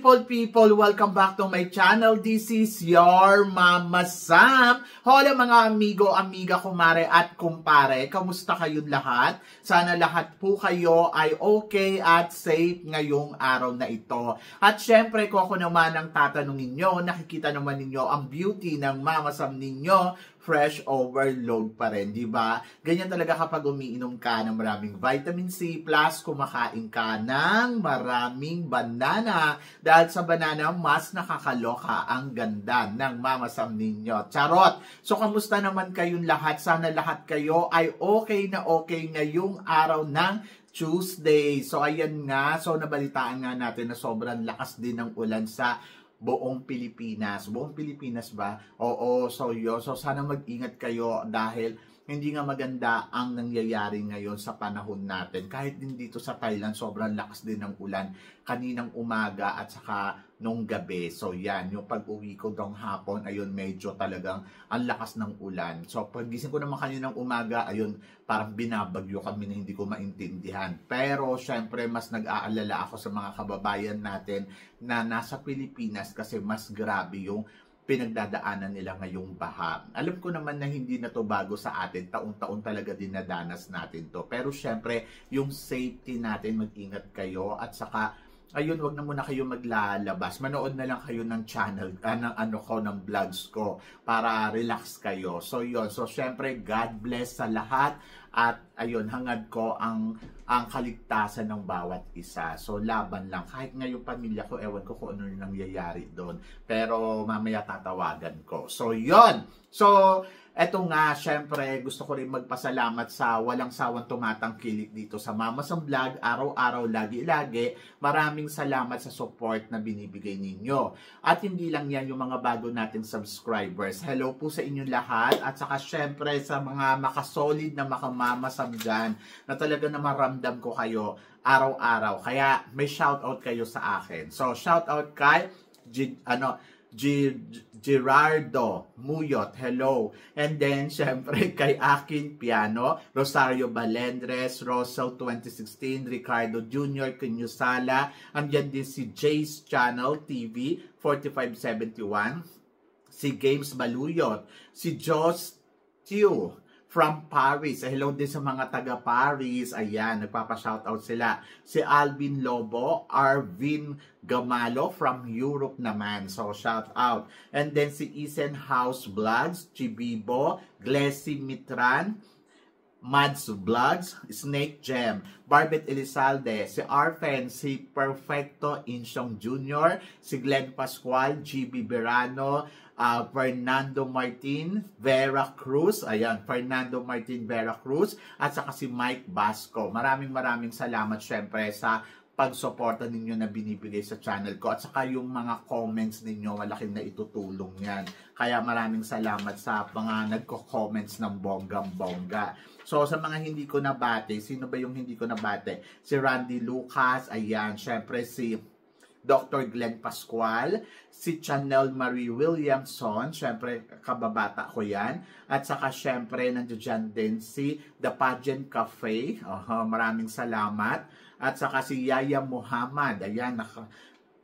people, welcome back to my channel. This is your Mama Sam. Hola mga amigo, amiga, kumare at kumpare. Kamusta kayong lahat? Sana lahat po kayo ay okay at safe ngayong araw na ito. At syempre, kung ako naman ang tatanungin nyo, nakikita naman ninyo ang beauty ng Mama Sam ninyo. Fresh overload pa rin, di ba? Ganyan talaga kapag umiinom ka ng maraming vitamin C plus kumakain ka ng maraming banana. Dahil sa banana, mas nakakaloka ang ganda ng Mama Sam ninyo. Charot! So, kamusta naman kayong lahat? Sana lahat kayo ay okay na okay ngayong araw ng Tuesday. So, ayan nga. So, nabalitaan nga natin na sobrang lakas din ng ulan sa buong Pilipinas. Buong Pilipinas ba? Oo, so yun. So sana mag-ingat kayo dahil hindi nga maganda ang nangyayari ngayon sa panahon natin. Kahit din dito sa Thailand, sobrang lakas din ng ulan kaninang umaga at saka nung gabi. So yan, yung pag-uwi ko dong hapon, ayun, medyo talagang ang lakas ng ulan. So pag-gising ko naman kaninang umaga, ayun, parang binabagyo kami na hindi ko maintindihan. Pero syempre, mas nag-aalala ako sa mga kababayan natin na nasa Pilipinas kasi mas grabe yung pinagdadaanan nila ngayong baha. Alam ko naman na hindi na to bago sa atin. Taon-taon talaga dinadanas natin to. Pero syempre, yung safety natin, mag-ingat kayo. At saka, ayun, wag na muna kayo maglalabas. Manood na lang kayo ng channel, ng vlogs ko para relax kayo. So yun. So syempre, God bless sa lahat. At ayun, hangad ko ang kaligtasan ng bawat isa. So laban lang. Kahit ngayong pamilya ko, ewan ko kung ano yung nangyayari doon. Pero mamaya tatawagan ko. So yun. So eto nga, syempre, gusto ko rin magpasalamat sa walang sawang tumatangkilik dito sa Mama Sam Vlog. Araw-araw, lagi-lagi. Maraming salamat sa support na binibigay ninyo. At hindi lang yan yung mga bago nating subscribers. Hello po sa inyong lahat. At saka syempre sa mga makasolid na Mama Sam dyan na talaga na maramdam ko kayo araw-araw. Kaya may shoutout kayo sa akin. So, shoutout kay Gerardo Muyot, hello. And then, syempre, kay Akin Piano, Rosario Balendres, Rosal 2016, Ricardo Jr., Kinyusala, andyan din si Jay's Channel TV, 4571, si Games Baluyot, si Joss Tew, from Paris. Hello din sa mga taga Paris. Ayan, nagpapa-shoutout sila. Si Alvin Lobo, Arvin Gamalo from Europe naman. So, shout out. And then si Isen House Vlogs, Chibibo, Glessy Mitran, Mads Vlogs, Snake Gem, Barbet Elizalde, si Arfen, si Perfecto Insyong Jr., si Glenn Pascual, GB Berano, Fernando Martin Vera Cruz, ayan, Fernando Martin Vera Cruz, at saka si Mike Basco. Maraming salamat syempre sa pagsuporta ninyo na binibigay sa channel ko at saka yung mga comments ninyo, malaking na itutulong yan. Kaya maraming salamat sa mga nagko-comments ng bonggang-bongga. So sa mga hindi ko nabate, sino ba yung hindi ko nabate? Si Randy Lucas, ayan, syempre si Dr. Glenn Pascual, si Chanel Marie Williamson, syempre kababata ko yan, at saka syempre nandiyan din si The Pageant Cafe, maraming salamat, at saka si Yaya Muhammad, ayan,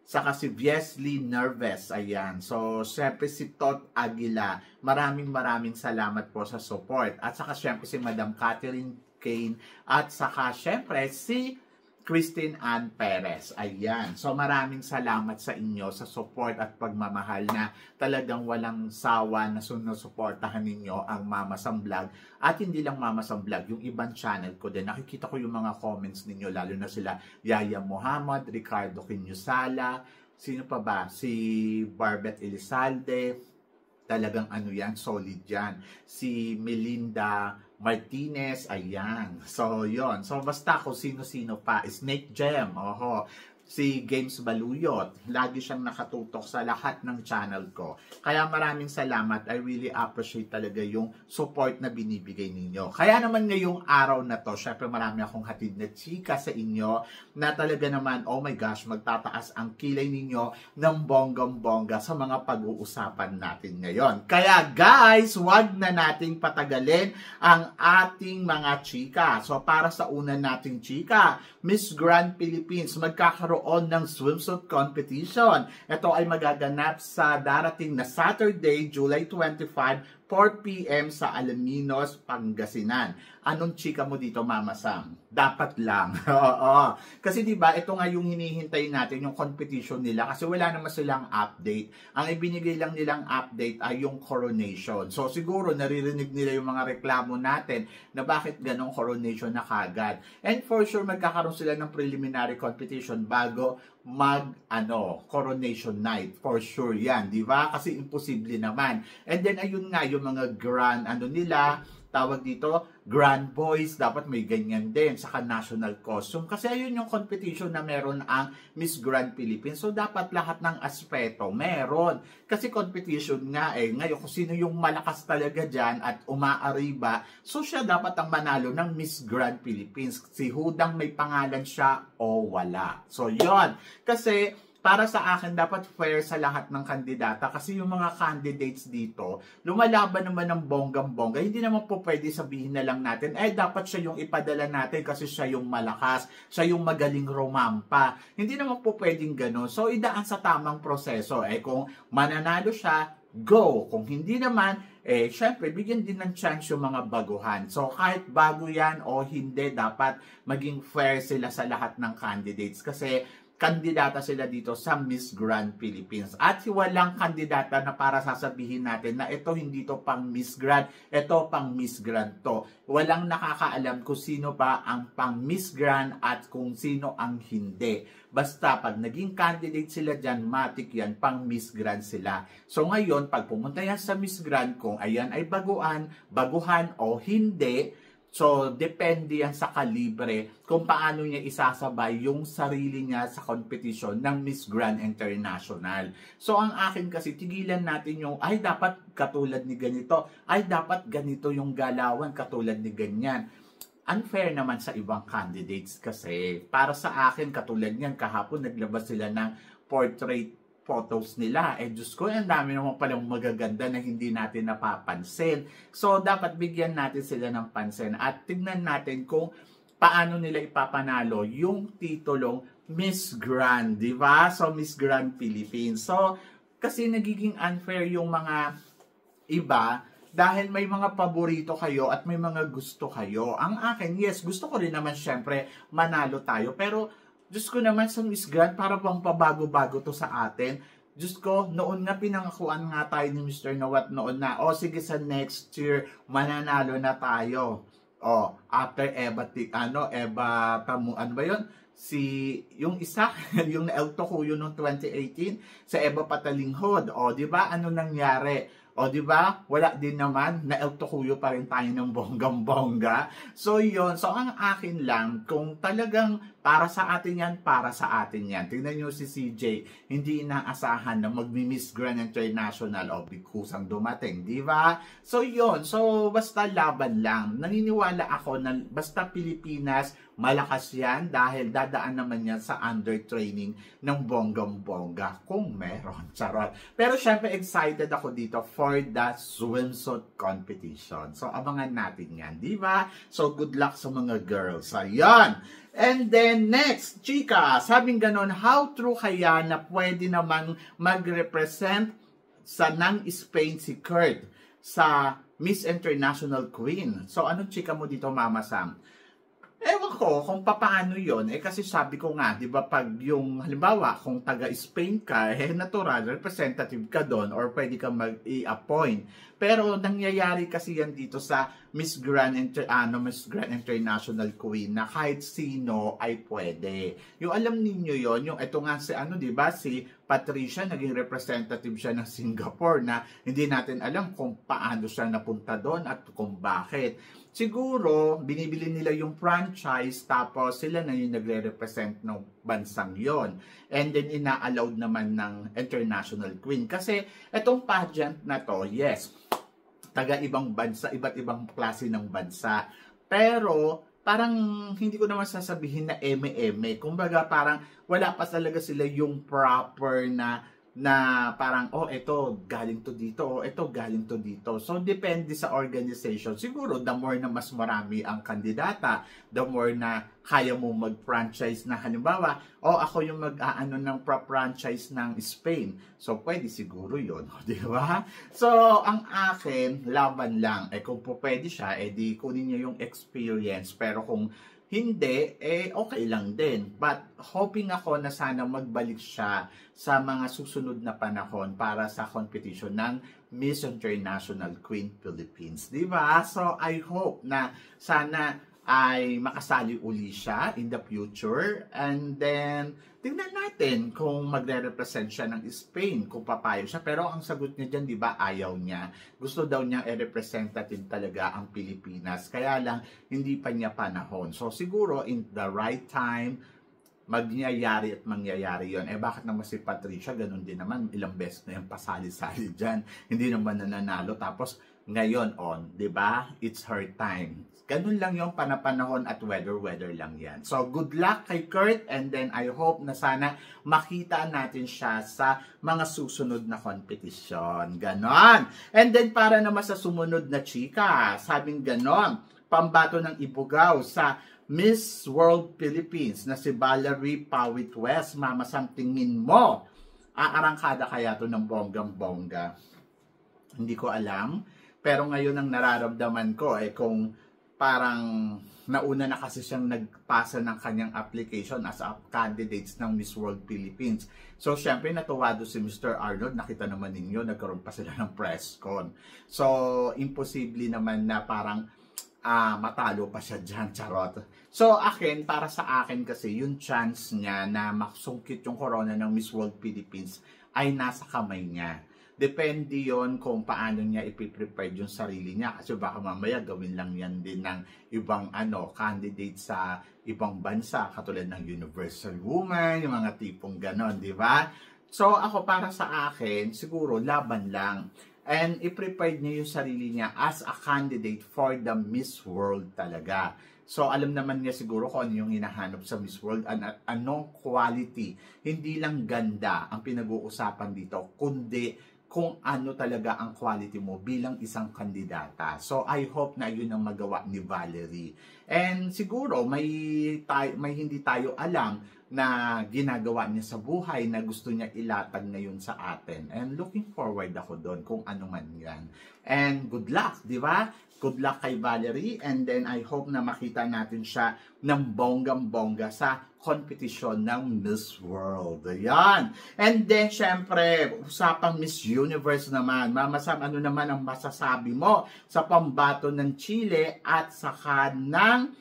saka si Viesley Nervous, ayan, so syempre si Todd Aguila, maraming salamat po sa support, at saka syempre si Madam Catherine Kane, at saka syempre si Christine Ann Perez. Ayan. So maraming salamat sa inyo sa support at pagmamahal na talagang walang sawa na sinusuportahan ninyo ang Mama Sam Vlog. At hindi lang Mama Sam Vlog, yung ibang channel ko din. Nakikita ko yung mga comments ninyo, lalo na sila Yaya Muhammad, Ricardo Kinyusala, sino pa ba? Si Barbet Elizalde, talagang ano yan, solid yan. Si Melinda Martinez, ayan. So, yon. So, basta kung sino-sino pa. Snake Gem, si Games Baluyot. Lagi siyang nakatutok sa lahat ng channel ko. Kaya maraming salamat. I really appreciate talaga yung support na binibigay ninyo. Kaya naman ngayong araw na to, syempre marami akong hatid na chika sa inyo na talaga naman, oh my gosh, magtataas ang kilay ninyo ng bonggang-bongga sa mga pag-uusapan natin ngayon. Kaya guys, wag na nating patagalin ang ating mga chika. So para sa una nating chika, Miss Grand Philippines, magkakaroon magkakaroon ng swimsuit competition. Ito ay magaganap sa darating na Saturday, July 25, 4 p.m. sa Alaminos, Pangasinan. Anong chika mo dito, Mama Sam? Dapat lang. Oo. Kasi diba, ito nga yung hinihintay natin, yung competition nila. Kasi wala naman silang update. Ang ibinigay lang nilang update ay yung coronation. So siguro naririnig nila yung mga reklamo natin na bakit ganong coronation na kagad. And for sure, magkakaroon sila ng preliminary competition bago coronation night. For sure yan, di ba? Kasi imposible naman. And then, ayun nga, yung mga grand, nila, tawag dito, grand boys, dapat may ganyan din, saka national costume. Kasi ayun yung competition na meron ang Miss Grand Philippines. So, dapat lahat ng aspeto meron. Kasi competition nga ngayon kung sino yung malakas talaga dyan at umaariba, so siya dapat ang manalo ng Miss Grand Philippines. Si Hudang may pangalan siya o wala. So, yon. Kasi, para sa akin, dapat fair sa lahat ng kandidata kasi yung mga candidates dito, lumalaban naman ng bonggang-bongga. Hindi naman po pwede sabihin na lang natin, dapat siya yung ipadala natin kasi siya yung malakas, siya yung magaling rumampa. Hindi naman po pwedeng gano'n. So, idaan sa tamang proseso. Kung mananalo siya, go. Kung hindi naman, syempre, bigyan din ng chance yung mga baguhan. So, kahit bago yan o hindi, dapat maging fair sila sa lahat ng candidates. Kasi, kandidata sila dito sa Miss Grand Philippines. At walang kandidata na para sasabihin natin na ito hindi to pang Miss Grand, ito pang Miss Grand to. Walang nakakaalam kung sino pa ang pang Miss Grand at kung sino ang hindi. Basta pag naging candidate sila dyan, matik yan, pang Miss Grand sila. So ngayon, pag pumunta yan sa Miss Grand, kung ayan ay baguhan o hindi, so, depende yan sa kalibre kung paano niya isasabay yung sarili niya sa competition ng Miss Grand International. So, ang akin kasi, tigilan natin yung, ay, dapat katulad ni ganito. Ay, dapat ganito yung galawan katulad ni ganyan. Unfair naman sa ibang candidates kasi para sa akin, katulad niyan, kahapon naglabas sila ng portrait photos nila. Diyos ko, ang dami naman palang magaganda na hindi natin napapansin. So, dapat bigyan natin sila ng pansin at tignan natin kung paano nila ipapanalo yung titulong Miss Grand, di ba? So, Miss Grand Philippines. So, kasi nagiging unfair yung mga iba dahil may mga paborito kayo at may mga gusto kayo. Ang akin, yes, gusto ko rin naman syempre manalo tayo, pero Diyos ko naman sa Miss Grand, para bang pabago-bago to sa atin. Diyos ko, noon nga pinangakuan nga tayo ni Mr. Nawat noon na, sige sa next year, mananalo na tayo. After ano ba yun? Yung isa, yung El Tocuyo noong 2018, sa Eva Patalinghod. Di ba? Ano nangyari? Di ba? Wala din naman, na El Tocuyo pa rin tayo ng bonggang-bongga. So, yun. So, ang akin lang, kung talagang para sa atin yan, para sa atin yan. Tingnan nyo si CJ, hindi inaasahan na magmi-Miss Grand International o bikusang dumating, di ba? So, yun. So, basta laban lang. Naniniwala ako na basta Pilipinas, malakas yan dahil dadaan naman yan sa under-training ng bonggang-bongga kung meron. Charot. Pero syempre excited ako dito for the swimsuit competition. So abangan natin yan, di ba? So good luck sa mga girls. Ayan. And then next, chika, sabing ganon, how true kaya na pwede namang mag-represent sa ng Spain si Kurt sa Miss International Queen? So anong chika mo dito, Mama Sam? Ewan ko kung paano yun. Kasi sabi ko nga, di ba, pag yung, halimbawa, kung taga-Spain ka, natural, representative ka doon or pwede ka mag-i-appoint. Pero nangyayari kasi yan dito sa Miss Grand International Queen na kahit sino ay pwede. Yung alam niyo yon, yung ito nga si di ba, si Patricia, naging representative siya ng Singapore na hindi natin alam kung paano siya napunta doon at kung bakit. Siguro, binibili nila yung franchise tapos sila na yung nagre-represent ng bansang yon. And then, ina-allowed naman ng International Queen. Kasi, itong pageant na to, yes, taga-ibang bansa, iba't ibang klase ng bansa. Pero, parang hindi ko naman sasabihin na eme-eme. Kumbaga, parang wala pa talaga sila yung proper na na parang, oh, ito galing to dito, oh, ito galing to dito. So, depende sa organization. Siguro, the more na mas marami ang kandidata, the more na kaya mo mag-franchise na halimbawa, oh, ako yung mag-aano ng franchise ng Spain. So, pwede siguro yun, di ba? So, ang akin, laban lang. Kung po pwede siya, di kunin niya yung experience. Pero kung hindi, okay lang din. But hoping ako na sana magbalik siya sa mga susunod na panahon para sa competition ng Miss International Queen Philippines. Diba? So, I hope na sana ay makasali uli siya in the future. And then, tingnan natin kung magre-represent siya ng Spain, kung papayag siya. Pero ang sagot niya dyan, di ba, ayaw niya. Gusto daw niya i-representative talaga ang Pilipinas. Kaya lang, hindi pa niya panahon. So, siguro, in the right time, magyayari at mangyayari yon. Bakit naman si Patricia, ganun din naman, ilang beses na yung pasali-sali dyan. Hindi naman nananalo. Tapos, ngayon on, di ba? It's her time. Ganun lang yung panapanahon at weather lang yan. So, good luck kay Kurt, and then I hope na sana makita natin siya sa mga susunod na competition. Ganon. And then, para naman sa sumunod na chika, sabing ganon, pambato ng Ibugaw sa Miss World Philippines na si Valerie Pawit West. Mama, somethingin mo. Aarangkada kaya to ng bonggang-bongga? Hindi ko alam. Pero ngayon ang nararamdaman ko kung parang nauna na kasi siyang nagpasa ng kanyang application as a candidates ng Miss World Philippines. So, syempre, natuwa doon si Mr. Arnold. Nakita naman ninyo, nagkaroon pa sila ng press con. So, imposible naman na parang matalo pa siya dyan, charot. So, para sa akin kasi, yung chance niya na maksungkit yung corona ng Miss World Philippines ay nasa kamay niya. Depende yon kung paano niya ipiprepare yung sarili niya. Kasi baka mamaya gawin lang yan din ng ibang candidate sa ibang bansa. Katulad ng Universal Woman, yung mga tipong ganon, di ba? So ako para sa akin, siguro laban lang. And i-prepare niya yung sarili niya as a candidate for the Miss World talaga. So, alam naman niya siguro kung ano yung hinahanap sa Miss World, anong quality. Hindi lang ganda ang pinag-uusapan dito, kundi kung ano talaga ang quality mo bilang isang kandidata. So, I hope na yun ang magawa ni Valerie. And siguro, may hindi tayo alam na ginagawa niya sa buhay na gusto niya ilatag ngayon sa atin. And looking forward ako doon kung ano man yan. And good luck, di ba? Good luck kay Valerie, and then I hope na makita natin siya ng bonggang-bongga sa competition ng Miss World. Ayan. And then, syempre, usapang Miss Universe naman. Mama Sam, ano naman ang masasabi mo sa pambato ng Chile at saka ng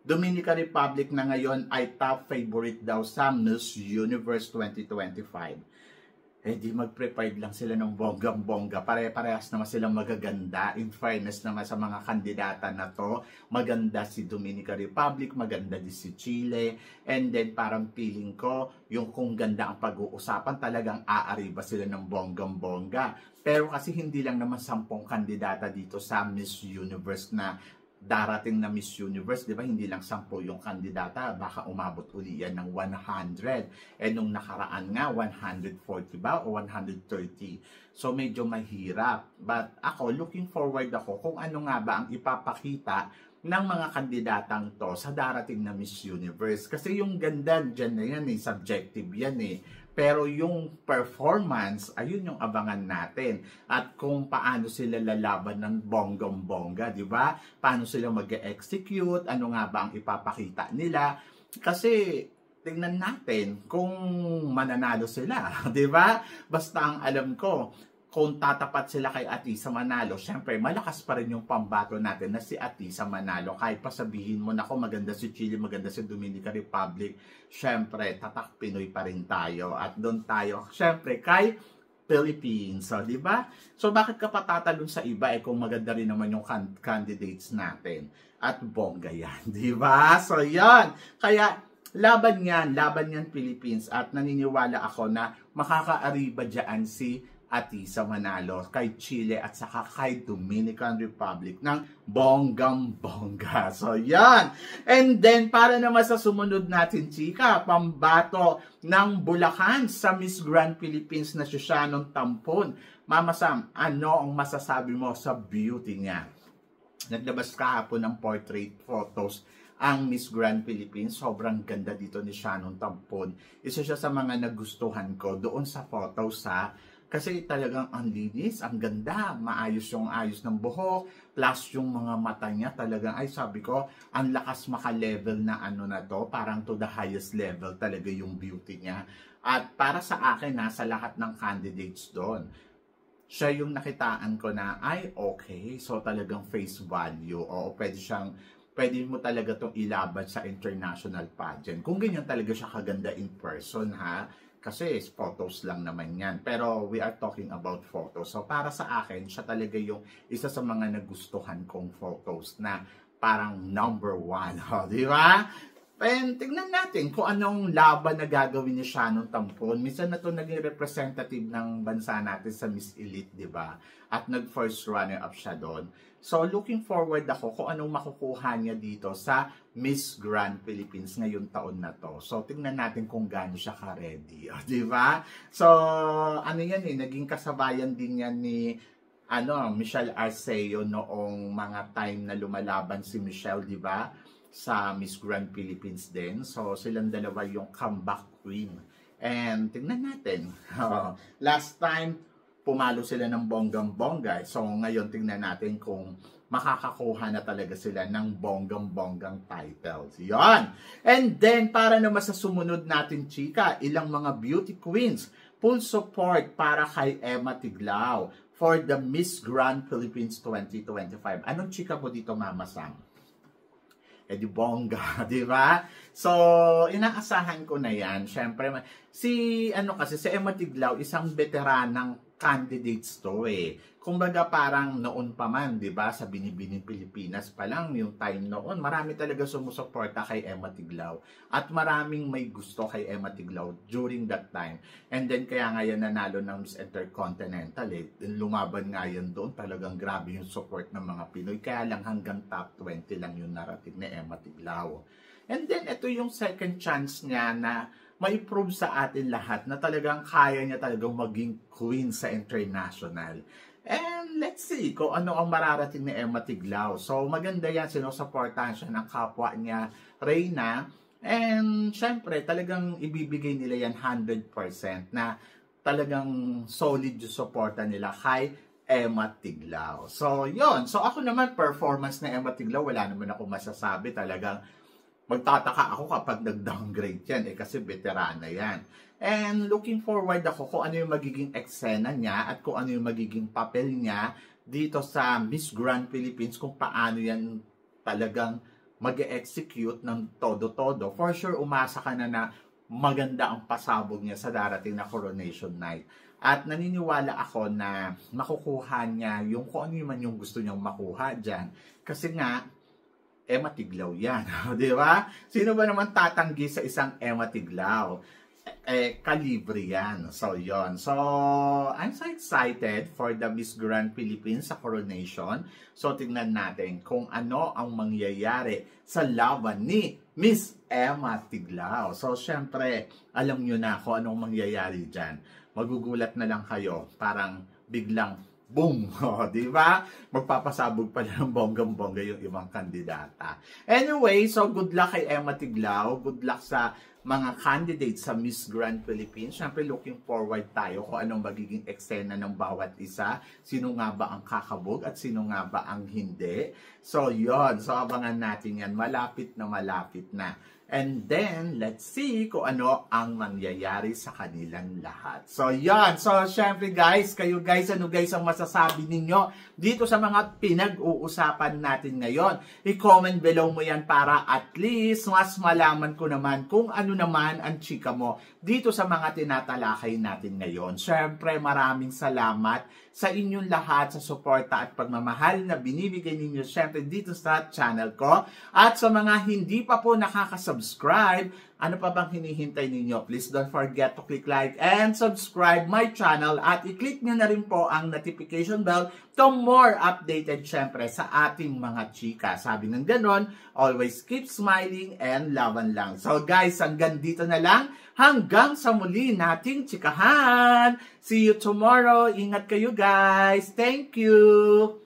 Dominican Republic na ngayon ay top favorite daw sa Miss Universe 2025? Di mag-prepared lang sila ng bonggang-bongga. Pare-parehas naman silang magaganda. In fairness naman sa mga kandidata na to, maganda si Dominican Republic, maganda din si Chile. And then parang feeling ko, yung kung ganda ang pag-uusapan, talagang aariba sila ng bonggang-bongga. Pero kasi hindi lang naman 10 kandidata dito sa Miss Universe na darating na Miss Universe, di ba? Hindi lang 10 yung kandidata, baka umabot uli yan ng 100. Nung nakaraan nga, 140 ba o 130. So, medyo mahirap. But ako, looking forward ako kung ano nga ba ang ipapakita ng mga kandidatang to sa darating na Miss Universe. Kasi yung ganda dyan na yan subjective yan Pero yung performance, ayun yung abangan natin. At kung paano sila lalaban ng bonggang-bongga, di ba? Paano sila mag-execute, ano nga ba ang ipapakita nila. Kasi tingnan natin kung mananalo sila, di ba? Basta ang alam ko, kung tatapat sila kay Atisa Manalo, syempre malakas pa rin yung pambato natin na si Atisa Manalo. Kahit pa sabihin mo na maganda si Chile, maganda si Dominican Republic, syempre tatak Pinoy pa rin tayo. At doon tayo, syempre kay Philippines. So, di ba? So, bakit ka patatalon sa iba kung maganda rin naman yung candidates natin? At bongga yan, di ba? So, yan. Kaya, laban yan Philippines. At naniniwala ako na makakaariba dyan si Atisa Manalo, kay Chile at saka kay Dominican Republic ng bonggang-bongga. So, yan. And then, para naman sa sumunod natin, chika, pambato ng Bulacan sa Miss Grand Philippines na si Shannon Tampon. Mama Sam, ano ang masasabi mo sa beauty niya? Naglabas kahapon ng portrait photos ang Miss Grand Philippines. Sobrang ganda dito ni Shannon Tampon. Isa siya sa mga nagustuhan ko doon sa photos kasi talagang ang linis, ang ganda, maayos yung ayos ng buhok, plus yung mga mata niya talagang, ay sabi ko, ang lakas maka-level na ano na to, parang to the highest level talaga yung beauty niya. At para sa akin sa lahat ng candidates doon, siya yung nakitaan ko na, ay okay, so talagang face value, o pwede mo talaga itong ilaban sa international pageant. Kung ganyan talaga siya kaganda in person kasi photos lang naman yan. Pero we are talking about photos. So para sa akin, siya talaga yung isa sa mga nagustuhan kong photos na parang number 1. Di ba? And tingnan natin kung anong laban na gagawin ni Shannon Tampon. Minsan na ito naging representative ng bansa natin sa Miss Elite, di ba? At nag-first runner-up siya doon. So looking forward ako kung anong makukuha niya dito sa Miss Grand Philippines ngayong taon na to. So tingnan natin kung gaano siya ka-ready. Di ba? So ano yan naging kasabayan din yan ni Michelle Arceo noong mga time na lumalaban si Michelle, di ba? Sa Miss Grand Philippines din. So, silang dalawa yung comeback queen. And, tingnan natin. Last time, pumalo sila ng bonggang-bongga. So, ngayon, tingnan natin kung makakakuha na talaga sila ng bonggang-bonggang titles. Yan! And then, para naman sa sumunod natin, chika, ilang mga beauty queens, full support para kay Emma Tiglao for the Miss Grand Philippines 2025. Anong chika mo dito, Mama Sam? Di bongga, di ba? So, inaasahan ko na yan. Siyempre, si Emma Tiglao, isang veteranang candidates to Kumbaga parang noon pa man, di ba, sa Binibining Pilipinas pa lang, yung time noon, marami talaga sumusuporta kay Emma Tiglao. At maraming may gusto kay Emma Tiglao during that time. And then, kaya nga yan nanalo ng Miss Intercontinental Lumaban nga yan doon, talagang grabe yung support ng mga Pinoy. Kaya lang hanggang top 20 lang yung narating ni Emma Tiglao. And then, ito yung second chance niya na ma-prove sa atin lahat na talagang kaya niya talagang maging queen sa international. And let's see kung ano ang mararating ni Emma Tiglao. So maganda yan, sinusuportahan siya ng kapwa niya, Reyna. And syempre, talagang ibibigay nila yan 100% na talagang solid yung suporta nila kay Emma Tiglao. So yon. So ako naman, performance na Emma Tiglao, wala naman ako masasabi. Talagang magtataka ako kapag nag-downgrade yan kasi veterana yan. And looking forward ako kung ano yung magiging eksena niya at kung ano yung magiging papel niya dito sa Miss Grand Philippines, kung paano yan talagang mag-execute ng todo-todo. For sure, umasa ka na maganda ang pasabog niya sa darating na coronation night. At naniniwala ako na makukuha niya yung kung ano man yung gusto niyang makuha dyan. Kasi nga, Emma Tiglao yan. Di ba? Sino ba naman tatanggi sa isang Emma Tiglao? Kalibre yan. So, yon. So, I'm so excited for the Miss Grand Philippines sa coronation. So, tingnan natin kung ano ang mangyayari sa laban ni Miss Emma Tiglao. So, syempre, alam nyo na kung anong mangyayari dyan. Magugulat na lang kayo. Parang biglang boom! Di ba? Magpapasabog pa ng bonggang-bongga yung ibang kandidata. Anyway, so good luck kay Emma Tiglao. Good luck sa mga candidates sa Miss Grand Philippines. Siyempre, looking forward tayo kung anong magiging eksena ng bawat isa. Sino nga ba ang kakabog at sino nga ba ang hindi. So, yon. So, abangan natin yan. Malapit na malapit na. And then, let's see kung ano ang mangyayari sa kanilang lahat. So, yan. So, syempre guys, kayo guys, ano guys ang masasabi ninyo dito sa mga pinag-uusapan natin ngayon? I-comment below mo yan para at least mas malaman ko naman kung ano naman ang chika mo dito sa mga tinatalakay natin ngayon. Syempre, maraming salamat sa inyong lahat sa suporta at pagmamahal na binibigay ninyo syempre dito sa channel ko. At sa mga hindi pa po nakaka-subscribe, ano pa bang hinihintay ninyo? Please don't forget to click like and subscribe my channel at i-click nyo na rin po ang notification bell to more updated syempre sa ating mga chika. Sabi ng ganon, always keep smiling and laban lang. So guys, hanggang dito na lang. Hanggang sa muli nating chikahan. See you tomorrow. Ingat kayo guys. Thank you.